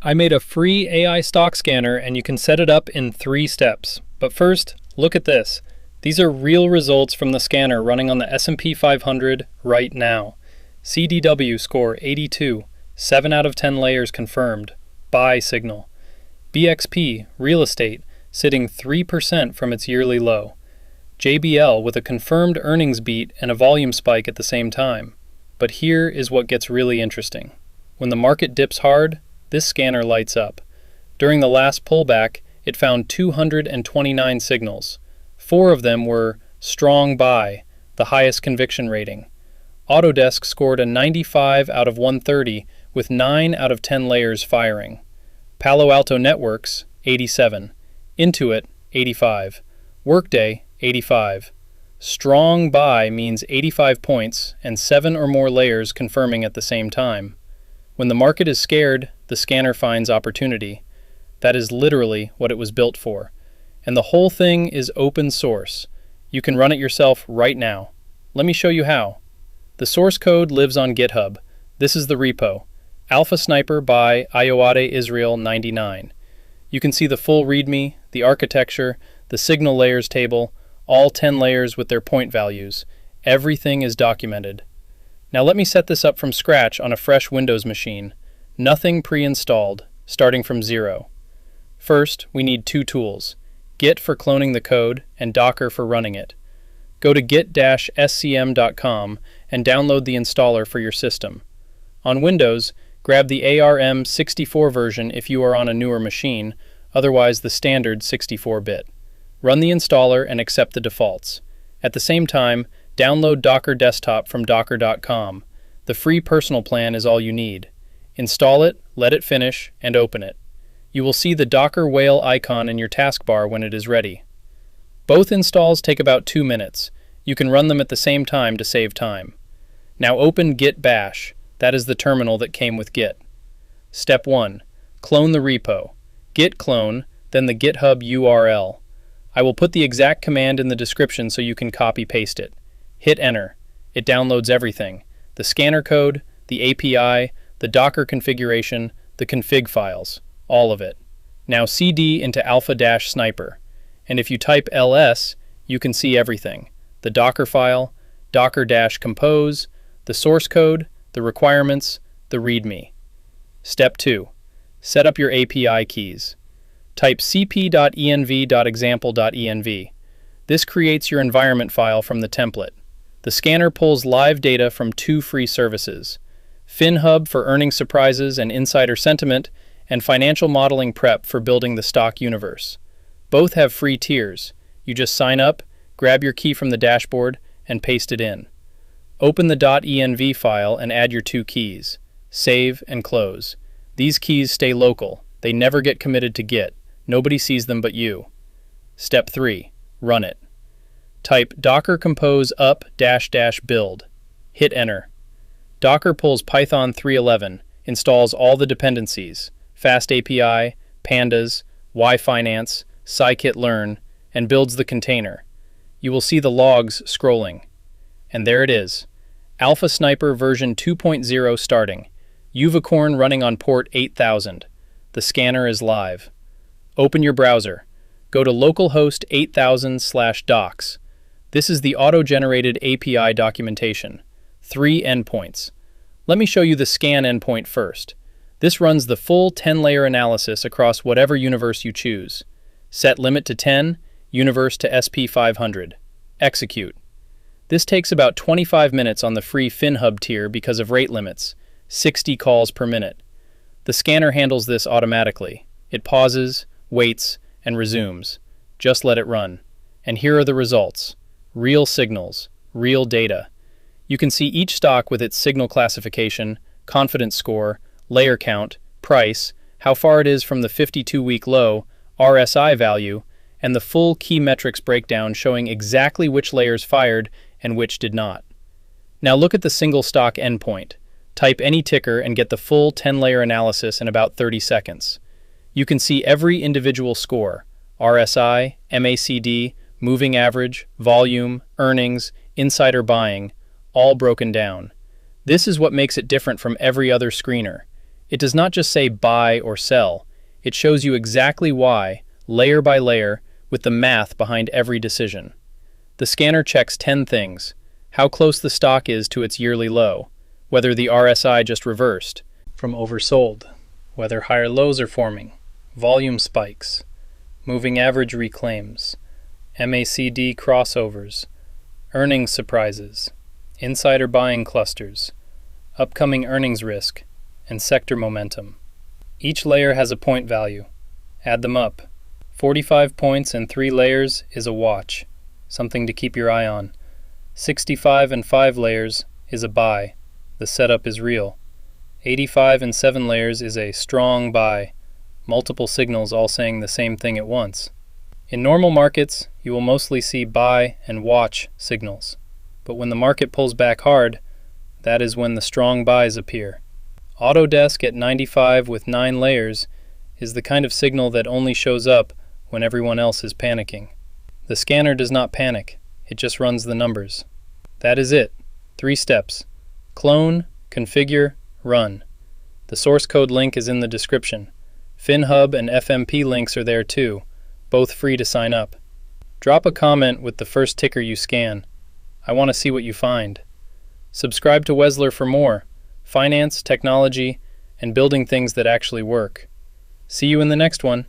I made a free AI stock scanner and you can set it up in 3 steps. But first, look at this. These are real results from the scanner running on the S&P 500 right now. CDW score 82, 7 out of 10 layers confirmed, buy signal. BXP, real estate, sitting 3% from its yearly low. JBL with a confirmed earnings beat and a volume spike at the same time. But here is what gets really interesting. When the market dips hard, this scanner lights up. During the last pullback, it found 229 signals. 4 of them were strong buy, the highest conviction rating. Autodesk scored a 95 out of 130 with 9 out of 10 layers firing. Palo Alto Networks, 87. Intuit, 85. Workday, 85. Strong buy means 85 points and 7 or more layers confirming at the same time. When the market is scared, the scanner finds opportunity. That is literally what it was built for. And the whole thing is open source. You can run it yourself right now. Let me show you how. The source code lives on GitHub. This is the repo. Alpha Sniper by Ayoade Israel 99. You can see the full README, the architecture, the signal layers table, all 10 layers with their point values. Everything is documented. Now let me set this up from scratch on a fresh Windows machine. Nothing pre-installed, starting from 0. First, we need 2 tools, Git for cloning the code and Docker for running it. Go to git-scm.com and download the installer for your system. On Windows, grab the ARM64 version if you are on a newer machine, otherwise the standard 64-bit. Run the installer and accept the defaults. At the same time, download Docker Desktop from docker.com. The free personal plan is all you need. Install it, let it finish, and open it. You will see the Docker whale icon in your taskbar when it is ready. Both installs take about 2 minutes. You can run them at the same time to save time. Now open Git Bash. That is the terminal that came with Git. Step 1. Clone the repo. Git clone, then the GitHub URL. I will put the exact command in the description so you can copy-paste it. Hit enter. It downloads everything. The scanner code, the API, the Docker configuration, the config files. All of it. Now cd into alpha-sniper. And if you type ls, you can see everything. The Docker file, docker-compose, the source code, the requirements, the README. Step 2. Set up your API keys. Type cp.env.example.env. This creates your environment file from the template. The scanner pulls live data from 2 free services, FinHub for earnings surprises and insider sentiment, and Financial Modeling Prep for building the stock universe. Both have free tiers. You just sign up, grab your key from the dashboard, and paste it in. Open the .env file and add your 2 keys. Save and close. These keys stay local. They never get committed to Git. Nobody sees them but you. Step 3. Run it. Type docker compose up-build. Hit enter. Docker pulls Python 3.11, installs all the dependencies, Fast API, Pandas, Y-Finance, scikit-learn, and builds the container. You will see the logs scrolling. And there it is. Alpha Sniper version 2.0 starting. Uvicorn running on port 8000. The scanner is live. Open your browser. Go to localhost 8000/docs. This is the auto-generated API documentation. 3 endpoints. Let me show you the scan endpoint first. This runs the full 10-layer analysis across whatever universe you choose. Set limit to 10, universe to SP500. Execute. This takes about 25 minutes on the free FinHub tier because of rate limits, 60 calls per minute. The scanner handles this automatically. It pauses, waits, and resumes. Just let it run. And here are the results. Real signals, real data. You can see each stock with its signal classification, confidence score, layer count, price, how far it is from the 52-week low, RSI value, and the full key metrics breakdown showing exactly which layers fired and which did not. Now look at the single stock endpoint. Type any ticker and get the full 10-layer analysis in about 30 seconds. You can see every individual score, RSI, MACD, moving average, volume, earnings, insider buying, all broken down. This is what makes it different from every other screener. It does not just say buy or sell. It shows you exactly why, layer by layer, with the math behind every decision. The scanner checks 10 things: how close the stock is to its yearly low, whether the RSI just reversed from oversold, whether higher lows are forming, volume spikes, moving average reclaims, MACD crossovers, earnings surprises, insider buying clusters, upcoming earnings risk, and sector momentum. Each layer has a point value. Add them up. 45 points in 3 layers is a watch, something to keep your eye on. 65 and 5 layers is a buy. The setup is real. 85 and 7 layers is a strong buy. Multiple signals all saying the same thing at once. In normal markets, you will mostly see buy and watch signals. But when the market pulls back hard, that is when the strong buys appear. Autodesk at 95 with 9 layers is the kind of signal that only shows up when everyone else is panicking. The scanner does not panic, it just runs the numbers. That is it. 3 steps. Clone, configure, run. The source code link is in the description. FinHub and FMP links are there too, both free to sign up. Drop a comment with the first ticker you scan. I want to see what you find. Subscribe to Wezlor for more finance, technology, and building things that actually work. See you in the next one.